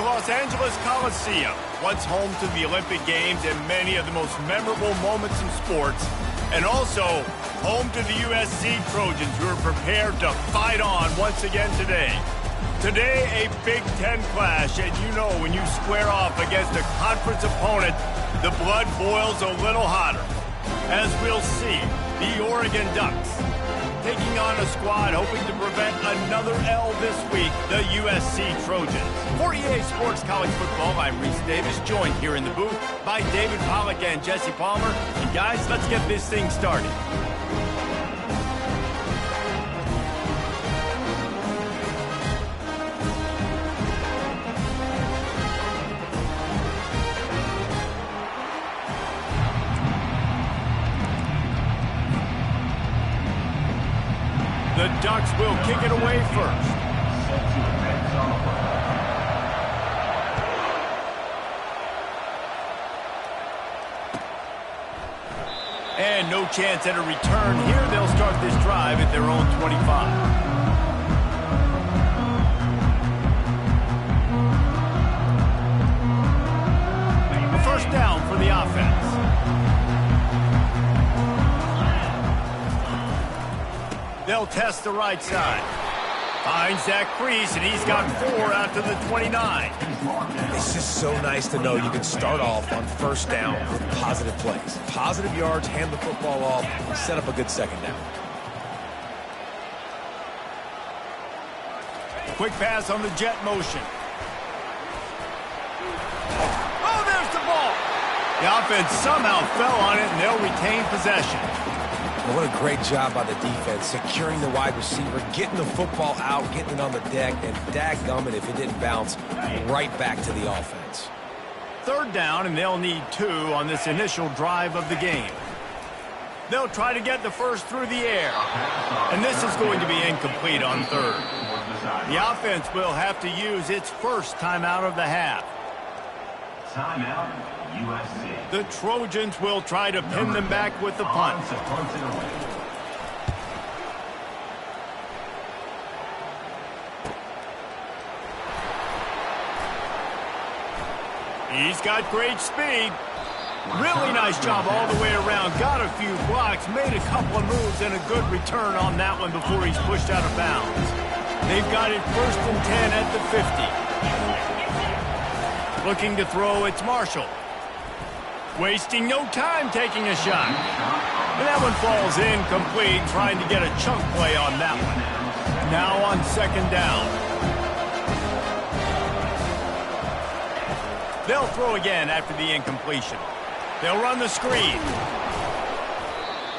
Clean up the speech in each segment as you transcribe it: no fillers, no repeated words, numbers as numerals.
Los Angeles Coliseum, once home to the Olympic Games and many of the most memorable moments in sports, and also home to the USC Trojans, who are prepared to fight on once again today. Today, a Big Ten clash, and you know when you square off against a conference opponent, the blood boils a little hotter. As we'll see, the Oregon Ducks taking on a squad hoping to prevent another L this week, the USC Trojans. For EA Sports College Football, I'm Reese Davis, joined here in the booth by David Pollack and Jesse Palmer. And guys, let's get this thing started. The Ducks will kick it away first. And no chance at a return here. They'll start this drive at their own 25. A first down for the offense. They'll test the right side. Finds that crease, and he's got 4 after the 29. It's just so nice to know you can start off on first down with positive plays. Positive yards, hand the football off, and set up a good second down. Quick pass on the jet motion. Oh, there's the ball. The offense somehow fell on it, and they'll retain possession. What a great job by the defense, securing the wide receiver, getting the football out, getting it on the deck, and dadgummit if it didn't bounce, right back to the offense. Third down, and they'll need 2 on this initial drive of the game. They'll try to get the first through the air, and this is going to be incomplete on third. The offense will have to use its first timeout of the half. Timeout, USC. The Trojans will try to pin them back with the punt. He's got great speed. Really nice job all the way around. Got a few blocks, made a couple of moves, and a good return on that one before he's pushed out of bounds. They've got it first and 10 at the 50. Looking to throw, it's Marshall. Wasting no time taking a shot. And that one falls incomplete, trying to get a chunk play on that one. Now on second down. They'll throw again after the incompletion. They'll run the screen.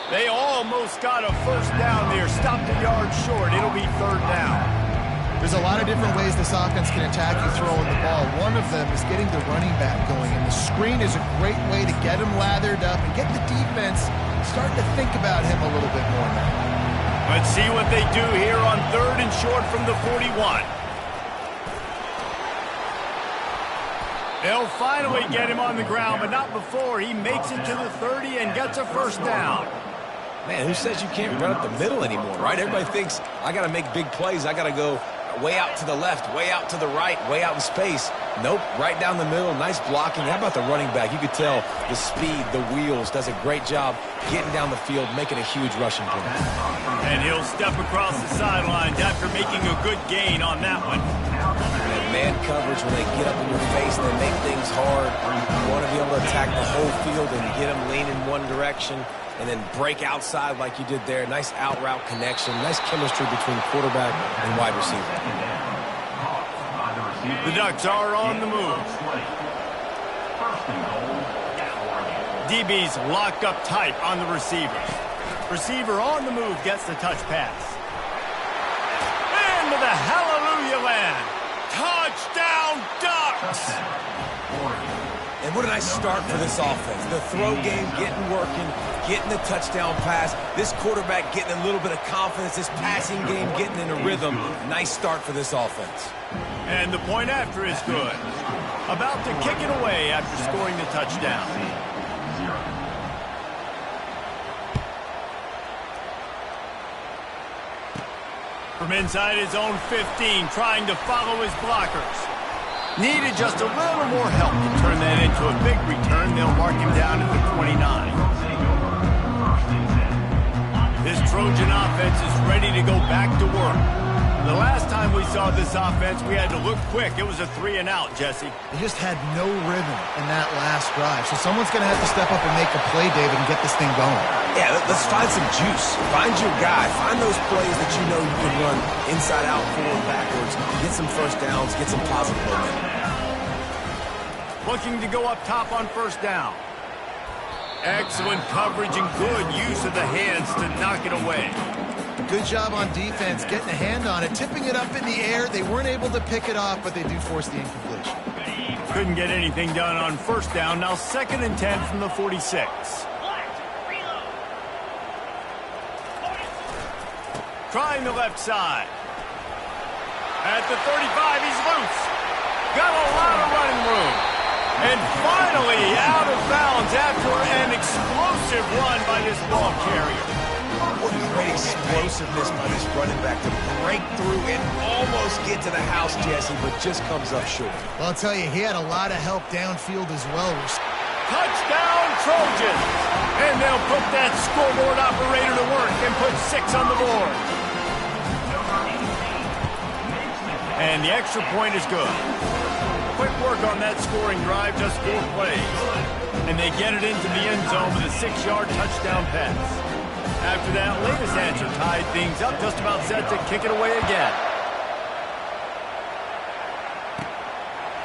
They almost got a first down there. Stopped a yard short. It'll be third down. There's a lot of different ways this offense can attack you throwing the ball. One of them is getting the running back going, and the screen is a great way to get him lathered up and get the defense starting to think about him a little bit more now. Let's see what they do here on third and short from the 41. They'll finally get him on the ground, but not before he makes it to the 30 and gets a first down. Man, who says you can't run up the middle anymore, right? Everybody thinks, I got to make big plays. I got to go way out to the left, way out to the right, way out in space. Nope, right down the middle, nice blocking. How about the running back? You could tell the speed, the wheels, does a great job getting down the field, making a huge rushing play. And he'll step across the sidelines after making a good gain on that one. And man coverage, when they get up in your face and they make things hard, you want to be able to attack the whole field and get them leaning one direction and then break outside like you did there. Nice out route connection, nice chemistry between quarterback and wide receiver. The Ducks are on the move. DB's locked up tight on the receivers. Receiver on the move gets the touch pass. Into the hallelujah land. Touchdown Ducks! And what a nice start for this offense. The throw game getting working, getting the touchdown pass. This quarterback getting a little bit of confidence. This passing game getting in a rhythm. Nice start for this offense. And the point after is good. About to kick it away after scoring the touchdown. From inside his own 15, trying to follow his blockers. Needed just a little more help to turn that into a big return. They'll mark him down at the 29. This Trojan offense is ready to go back to work. The last time we saw this offense, we had to look quick. It was a 3-and-out, Jesse. They just had no rhythm in that last drive. So someone's going to have to step up and make a play, David, and get this thing going. Yeah, let's find some juice. Find your guy. Find those plays that you know you can run inside out, forward, backwards. Get some first downs. Get some positive momentum. Looking to go up top on first down. Excellent coverage and good use of the hands to knock it away. Good job on defense, getting a hand on it, tipping it up in the air. They weren't able to pick it off, but they do force the incompletion. Couldn't get anything done on first down. Now 2nd and 10 from the 46. Trying the left side. At the 35, he's loose. Got a lot of running room. And finally out of bounds after an explosive run by this ball carrier. What great explosiveness by this running back to break through and almost get to the house, Jesse, but just comes up short. Well, I'll tell you, he had a lot of help downfield as well. Touchdown, Trojans! And they'll put that scoreboard operator to work and put 6 on the board. And the extra point is good. Quick work on that scoring drive, just 4 plays. And they get it into the end zone with a 6-yard touchdown pass. After that latest answer tied things up, just about set to kick it away again.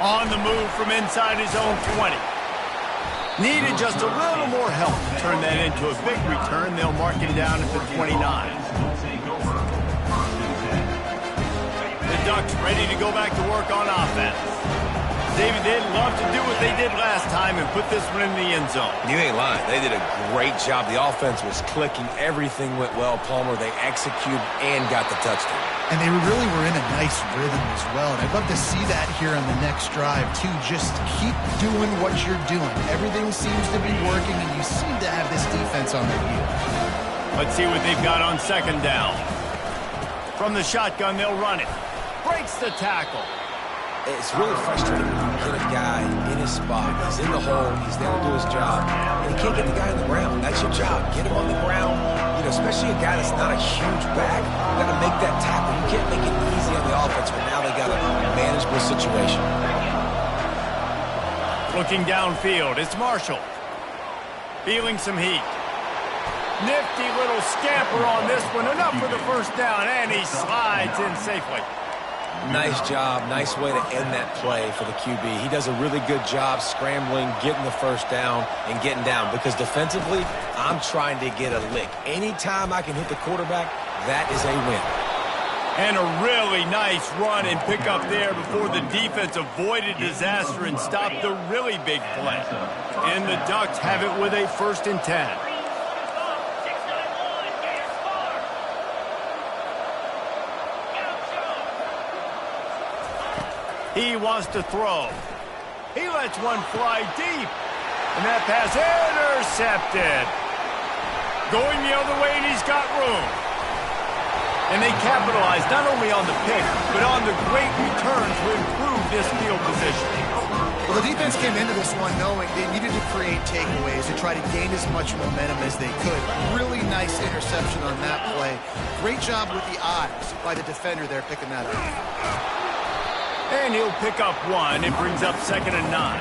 On the move from inside his own 20. Needed just a little more help to turn that into a big return. They'll mark him down at the 29. The Ducks ready to go back to work on offense. David, they'd love to do what they did last time and put this one in the end zone. You ain't lying. They did a great job. The offense was clicking. Everything went well. Palmer, they executed and got the touchdown. And they really were in a nice rhythm as well. And I'd love to see that here on the next drive, too. Just keep doing what you're doing. Everything seems to be working, and you seem to have this defense on their heels. Let's see what they've got on 2nd down. From the shotgun, they'll run it. Breaks the tackle. It's really frustrating when you get a guy in his spot. He's in the hole. He's there to do his job. And you can't get the guy on the ground. That's your job. Get him on the ground. You know, especially a guy that's not a huge back. You got to make that tackle. You can't make it easy on the offense, but now they got a manageable situation. Looking downfield, it's Marshall. Feeling some heat. Nifty little scamper on this one. Enough for the first down, and he slides in safely. Nice job. Nice way to end that play for the QB. He does a really good job scrambling, getting the first down, and getting down. Because defensively, I'm trying to get a lick. Anytime I can hit the quarterback, that is a win. And a really nice run and pick up there before the defense avoided disaster and stopped the really big play. And the Ducks have it with a 1st and 10. He wants to throw. He lets one fly deep. And that pass intercepted. Going the other way, and he's got room. And they capitalize not only on the pick, but on the great return to improve this field position. Well, the defense came into this one knowing they needed to create takeaways to try to gain as much momentum as they could. Really nice interception on that play. Great job with the eyes by the defender there picking that up. And he'll pick up 1. It brings up 2nd and 9.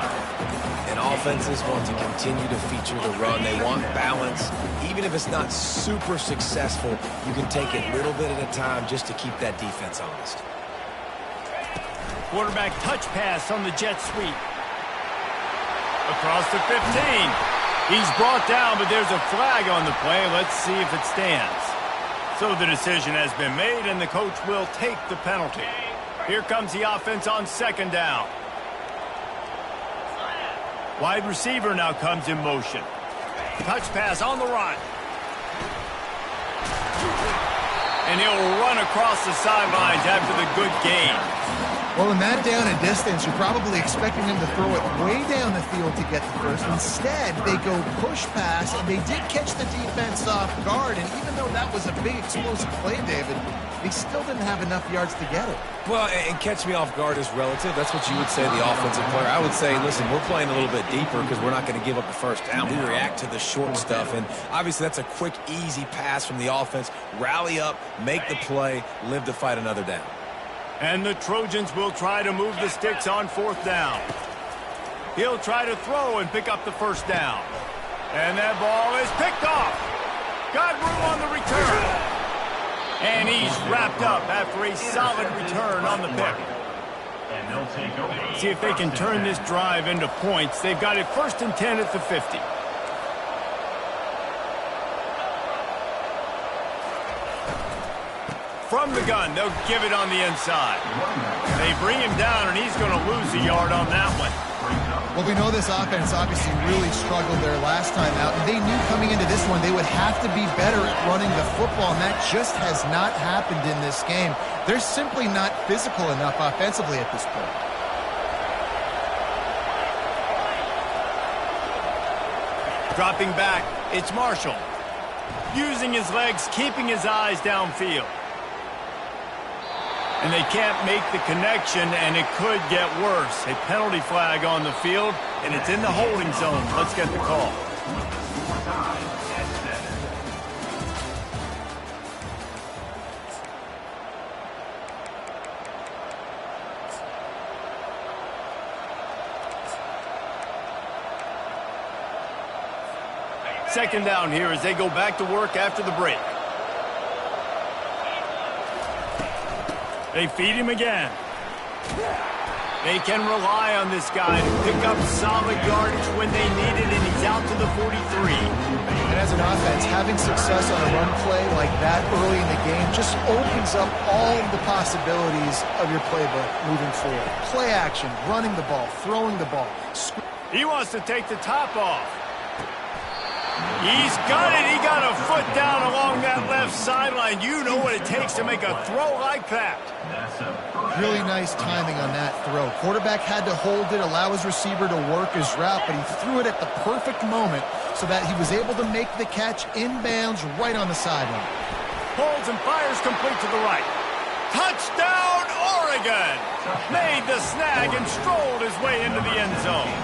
And offenses want to continue to feature the run. They want balance. Even if it's not super successful, you can take it little bit at a time just to keep that defense honest. Quarterback touch pass on the jet sweep. Across the 15. He's brought down, but there's a flag on the play. Let's see if it stands. So the decision has been made, and the coach will take the penalty. Here comes the offense on 2nd down. Wide receiver now comes in motion. Touch pass on the run. And he'll run across the sidelines after the good gain. Well, in that down and distance, you're probably expecting them to throw it way down the field to get the first. Instead, they go push pass, and they did catch the defense off guard. And even though that was a big explosive play, David, they still didn't have enough yards to get it. Well, and catch me off guard is relative. That's what you would say, the offensive player. I would say, listen, we're playing a little bit deeper because we're not going to give up the first down. We react to the short stuff, and obviously that's a quick, easy pass from the offense. Rally up, make the play, live to fight another down. And the Trojans will try to move the sticks on fourth down. He'll try to throw and pick up the first down. And that ball is picked off. Got room on the return. And he's wrapped up after a solid return on the pick. See if they can turn this drive into points. They've got it 1st and 10 at the 50. From the gun, they'll give it on the inside. They bring him down, and he's going to lose a yard on that one. Well, we know this offense obviously really struggled there last time out, and they knew coming into this one they would have to be better at running the football, and that just has not happened in this game. They're simply not physical enough offensively at this point. Dropping back, it's Marshall. Using his legs, keeping his eyes downfield. And they can't make the connection, and it could get worse. A penalty flag on the field, and it's in the holding zone. Let's get the call. Second down here as they go back to work after the break. They feed him again. They can rely on this guy to pick up solid yardage when they need it, and he's out to the 43. And as an offense, having success on a run play like that early in the game just opens up all of the possibilities of your playbook moving forward. Play action, running the ball, throwing the ball. He wants to take the top off. He's got it. He got a foot down along that left sideline. You know what it takes to make a throw like that. Really nice timing on that throw. Quarterback had to hold it, allow his receiver to work his route, but he threw it at the perfect moment so that he was able to make the catch inbounds right on the sideline. Holds and fires complete to the right. Touchdown, Oregon! Made the snag and strolled his way into the end zone.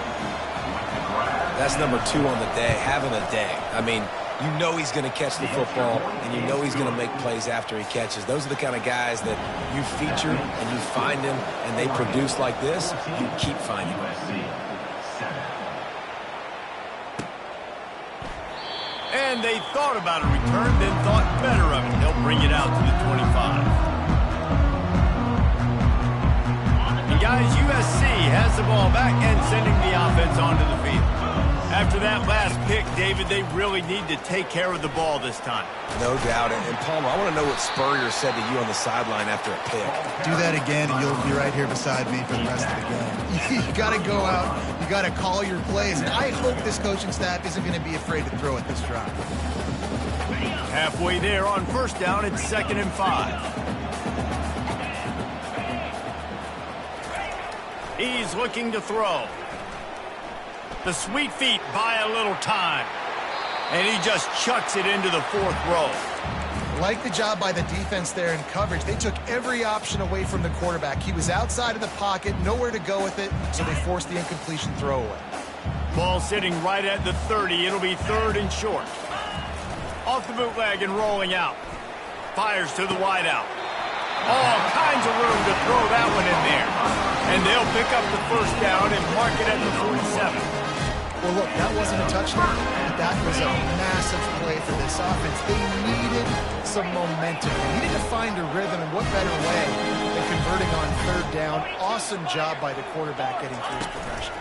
That's number 2 on the day, having a day. I mean, you know he's going to catch the football, and you know he's going to make plays after he catches. Those are the kind of guys that you feature and you find them, and they produce like this, you keep finding them. And they thought about a return, then thought better of it. They'll bring it out to the 25. And guys, USC has the ball back and sending the offense onto the field. After that last pick, David, they really need to take care of the ball this time. No doubt. And Palmer, I want to know what Spurrier said to you on the sideline after a pick. Do that again, and you'll be right here beside me for the rest of the game. You got to go out. You got to call your plays. And I hope this coaching staff isn't going to be afraid to throw at this drive. Halfway there on first down, it's 2nd and 5. He's looking to throw. The sweet feet buy a little time. And he just chucks it into the 4th row. Like the job by the defense there in coverage. They took every option away from the quarterback. He was outside of the pocket, nowhere to go with it, so they forced the incompletion throwaway. Ball sitting right at the 30. It'll be 3rd and short. Off the bootleg and rolling out. Fires to the wideout. All kinds of room to throw that one in there. And they'll pick up the first down and mark it at the 47. Well, look, that wasn't a touchdown. That was a massive play for this offense. They needed some momentum. They needed to find a rhythm, and what better way than converting on 3rd down. Awesome job by the quarterback getting through his progression.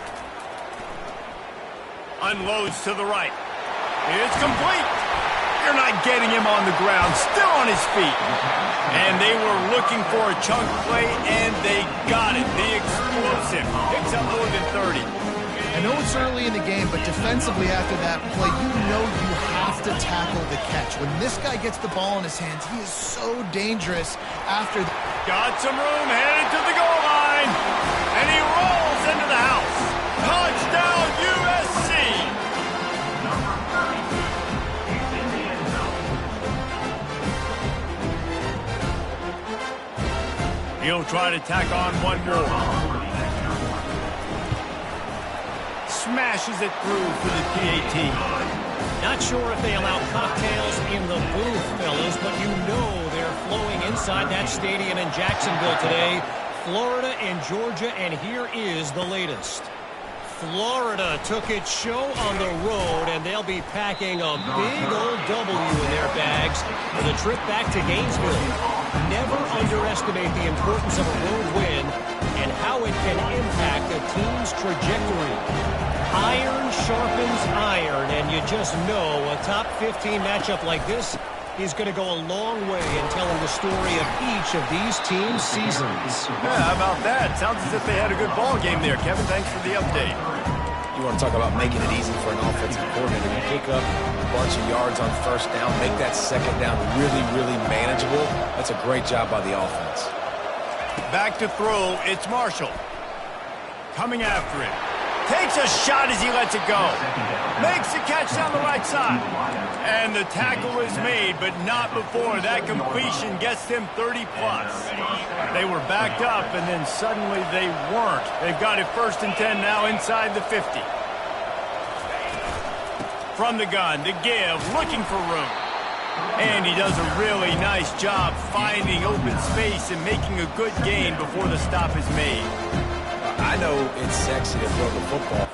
Unloads to the right. It's complete. You're not getting him on the ground, still on his feet. And they were looking for a chunk play, and they got it. The explosive picks up more than 30. I know it's early in the game, but defensively after that play, you know you have to tackle the catch. When this guy gets the ball in his hands, he is so dangerous after. Got some room, headed to the goal line. line, and he rolls into the house. Touchdown, USC! Number 32 is in the end zone. He'll try to tack on one more. Smashes it through for the PAT. Not sure if they allow cocktails in the booth, fellas, but you know they're flowing inside that stadium in Jacksonville today. Florida and Georgia, and here is the latest. Florida took its show on the road, and they'll be packing a big old W in their bags for the trip back to Gainesville. Never underestimate the importance of a road win and how it can impact a team's trajectory. Iron sharpens iron, and you just know a top 15 matchup like this is going to go a long way in telling the story of each of these teams' seasons. Yeah, how about that? Sounds as if they had a good ball game there. Kevin, thanks for the update. You want to talk about making it easy for an offensive coordinator. You pick up a bunch of yards on first down, make that second down really, really manageable. That's a great job by the offense. Back to throw, it's Marshall. Coming after it. Takes a shot as he lets it go. Makes the catch down the right side. And the tackle is made, but not before that completion gets them 30-plus. They were backed up, and then suddenly they weren't. They've got it 1st and 10 now inside the 50. From the gun, to give, looking for room. And he does a really nice job finding open space and making a good gain before the stop is made. I know it's sexy to throw the football.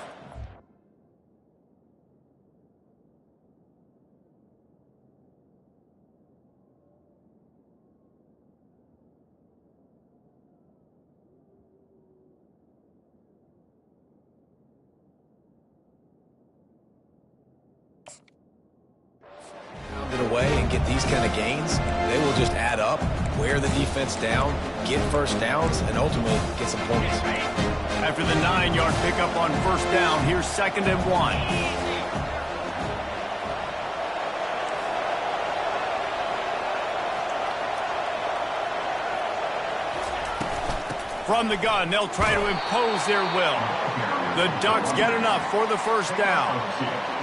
It away and get these kind of gains, they will just add up, wear the defense down, get first downs, and ultimately get some points. After the 9-yard pickup on first down, here's 2nd and 1. From the gun, they'll try to impose their will. The Ducks get enough for the first down.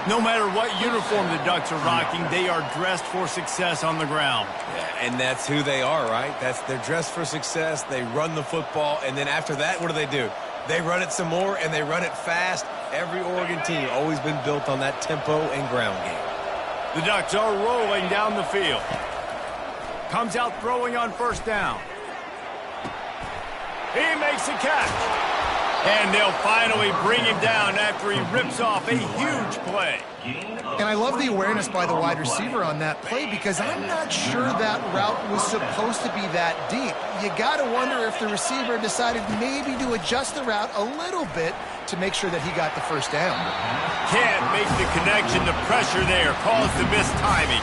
No matter what uniform the Ducks are rocking, they are dressed for success on the ground. Yeah, and that's who they are, right? They're dressed for success. They run the football, and then after that, what do? They run it some more, and they run it fast. Every Oregon team always been built on that tempo and ground game. The Ducks are rolling down the field. Comes out throwing on first down. He makes a catch. And they'll finally bring him down after he rips off a huge play. And I love the awareness by the wide receiver on that play because I'm not sure that route was supposed to be that deep. You got to wonder if the receiver decided maybe to adjust the route a little bit to make sure that he got the first down. Can't make the connection. The pressure there caused the missed timing.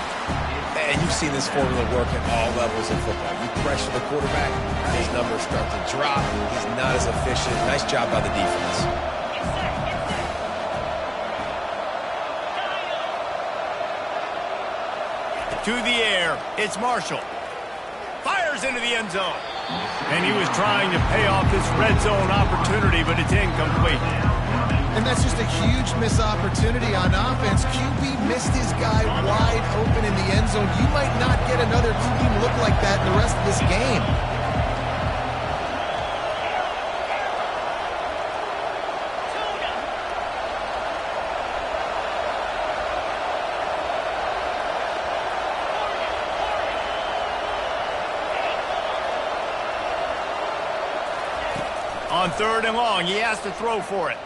And you've seen this formula work at all levels of football. You pressure the quarterback, his numbers start to drop. He's not as efficient. Nice job by the defense. To the air, it's Marshall. Fires into the end zone. And he was trying to pay off this red zone opportunity, but it's incomplete. And that's just a huge missed opportunity on offense. QB missed his guy wide open in the end zone. You might not get another clean look like that in the rest of this game. On 3rd and long, he has to throw for it.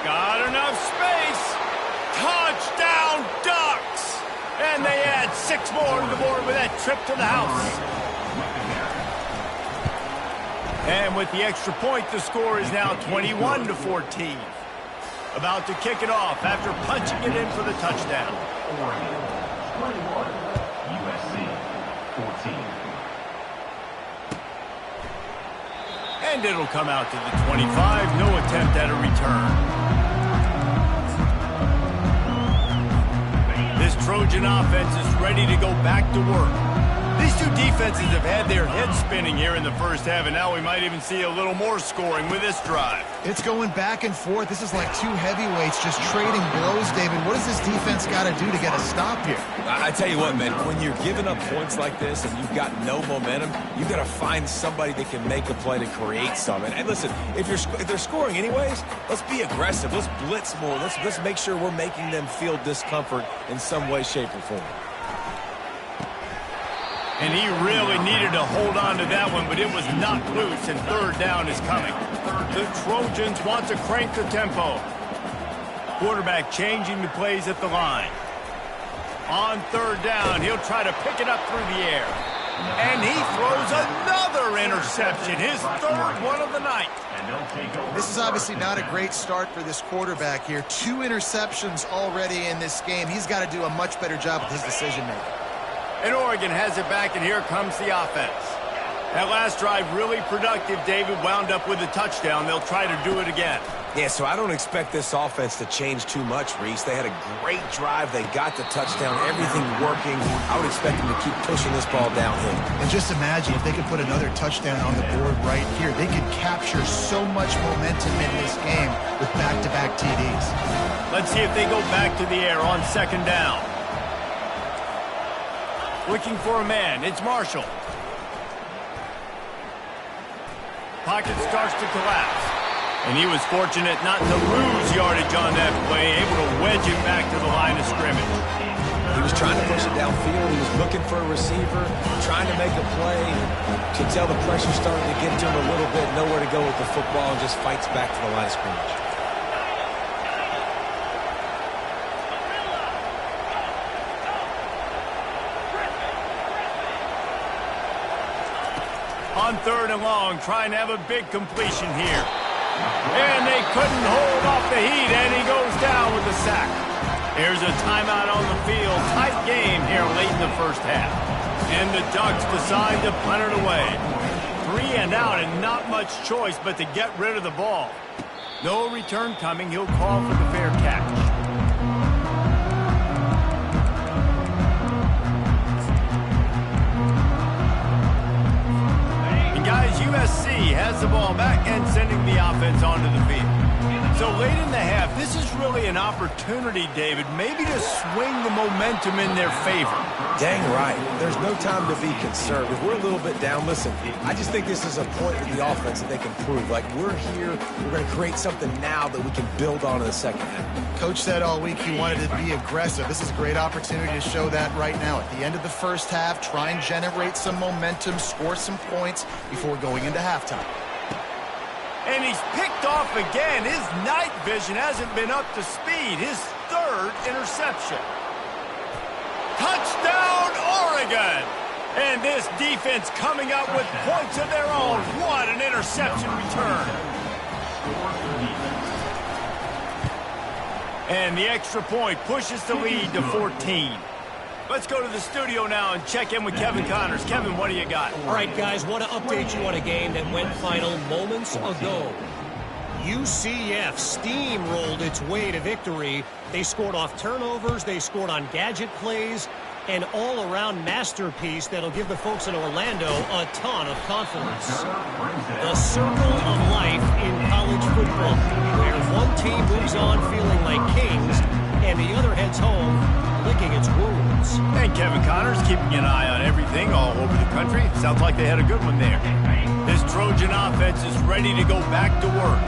Got enough space. Touchdown, Ducks! And they add 6 more to the board with that trip to the house. And with the extra point, the score is now 21-14. About to kick it off after punching it in for the touchdown. Oregon 21, USC 14. And it'll come out to the 25. No attempt at a return. This Trojan offense is ready to go back to work. These two defenses have had their heads spinning here in the first half, and now we might even see a little more scoring with this drive. It's going back and forth. This is like two heavyweights just trading blows, David. What does this defense got to do to get a stop here? I tell you what, man, when you're giving up points like this and you've got no momentum, you've got to find somebody that can make a play to create something. And listen, if they're scoring anyways, let's be aggressive. Let's blitz more. Let's make sure we're making them feel discomfort in some way, shape, or form. And he really needed to hold on to that one, but it was knocked loose, and third down is coming. The Trojans want to crank the tempo. Quarterback changing the plays at the line. On third down, he'll try to pick it up through the air. And he throws another interception, his third one of the night. This is obviously not a great start for this quarterback here. 2 interceptions already in this game. He's got to do a much better job with his decision-making. And Oregon has it back, and here comes the offense. That last drive really productive. David wound up with a touchdown. They'll try to do it again. Yeah, so I don't expect this offense to change too much, Reese. They had a great drive. They got the touchdown, everything working. I would expect them to keep pushing this ball downhill. And just imagine if they could put another touchdown on the board right here. They could capture so much momentum in this game with back-to-back TDs. Let's see if they go back to the air on second down. Looking for a man. It's Marshall. Pocket starts to collapse. And he was fortunate not to lose yardage on that play, able to wedge it back to the line of scrimmage. He was trying to push it downfield. He was looking for a receiver, trying to make a play. You can tell the pressure starting to get to him a little bit, nowhere to go with the football, and just fights back to the line of scrimmage. On third and long, trying to have a big completion here. And they couldn't hold off the heat, and he goes down with a sack. Here's a timeout on the field. Tight game here late in the first half. And the Ducks decide to punt it away. 3 and out, and not much choice but to get rid of the ball. No return coming. He'll call for the fair catch. USC has the ball back and sending the offense onto the field. So late in the half, this is really an opportunity, David, maybe to swing the momentum in their favor. Dang right. There's no time to be concerned. If we're a little bit down, listen, I just think this is a point with the offense that they can prove. Like, we're here, we're going to create something now that we can build on in the second half. Coach said all week he wanted to be aggressive. This is a great opportunity to show that right now. At the end of the first half, try and generate some momentum, score some points before going into halftime. And he's picked off again. His night vision hasn't been up to speed. His third interception. Touchdown, Oregon! And this defense coming up with points of their own. What an interception return. And the extra point pushes the lead to 14. Let's go to the studio now and check in with Kevin Connors. Kevin, what do you got? All right, guys, want to update you on a game that went final moments ago. UCF steamrolled its way to victory. They scored off turnovers, they scored on gadget plays, an all-around masterpiece that'll give the folks in Orlando a ton of confidence. The circle of life in college football, where one team moves on feeling like kings and the other heads home licking its wounds. And Kevin Connors keeping an eye on everything all over the country. Sounds like they had a good one there. This Trojan offense is ready to go back to work.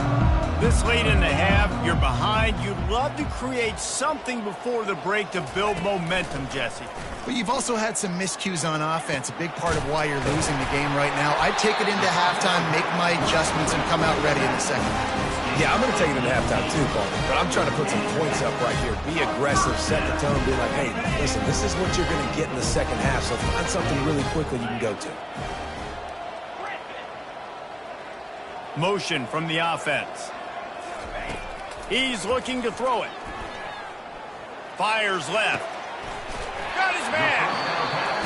This late in the half, you're behind. You'd love to create something before the break to build momentum, Jesse. But you've also had some miscues on offense, a big part of why you're losing the game right now. I'd take it into halftime, make my adjustments, and come out ready in the second half. Yeah, I'm going to take it into halftime too, Paul. But I'm trying to put some points up right here. Be aggressive, set the tone, be like, hey, listen, this is what you're going to get in the second half, so find something really quickly you can go to. Motion from the offense. He's looking to throw it. Fires left. Got his man.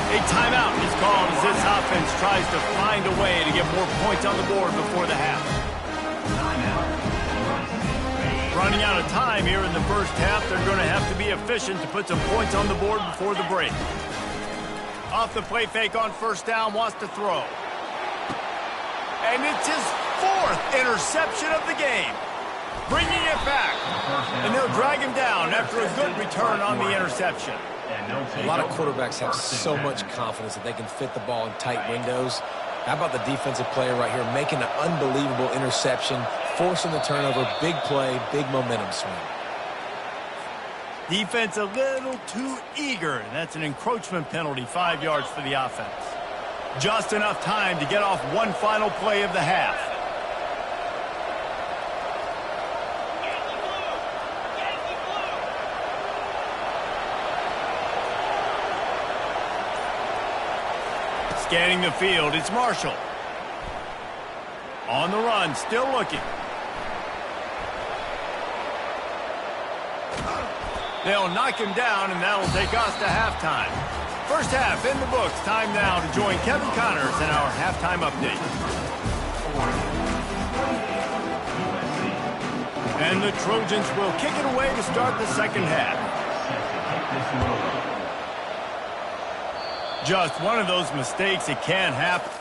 A timeout is called as this offense tries to find a way to get more points on the board before the half. Running out of time here in the first half. They're going to have to be efficient to put some points on the board before the break. Off the play fake on first down, wants to throw. And it's his 4th interception of the game. Bringing it back. And they'll drag him down after a good return on the interception. A lot of quarterbacks have so much confidence that they can fit the ball in tight windows. How about the defensive player right here making an unbelievable interception, forcing the turnover, big play, big momentum swing. Defense a little too eager, and that's an encroachment penalty, 5 yards for the offense. Just enough time to get off one final play of the half. Scanning the field, it's Marshall. On the run, still looking. They'll knock him down, and that'll take us to halftime. First half in the books. Time now to join Kevin Connors in our halftime update. And the Trojans will kick it away to start the second half. Just one of those mistakes that can happen.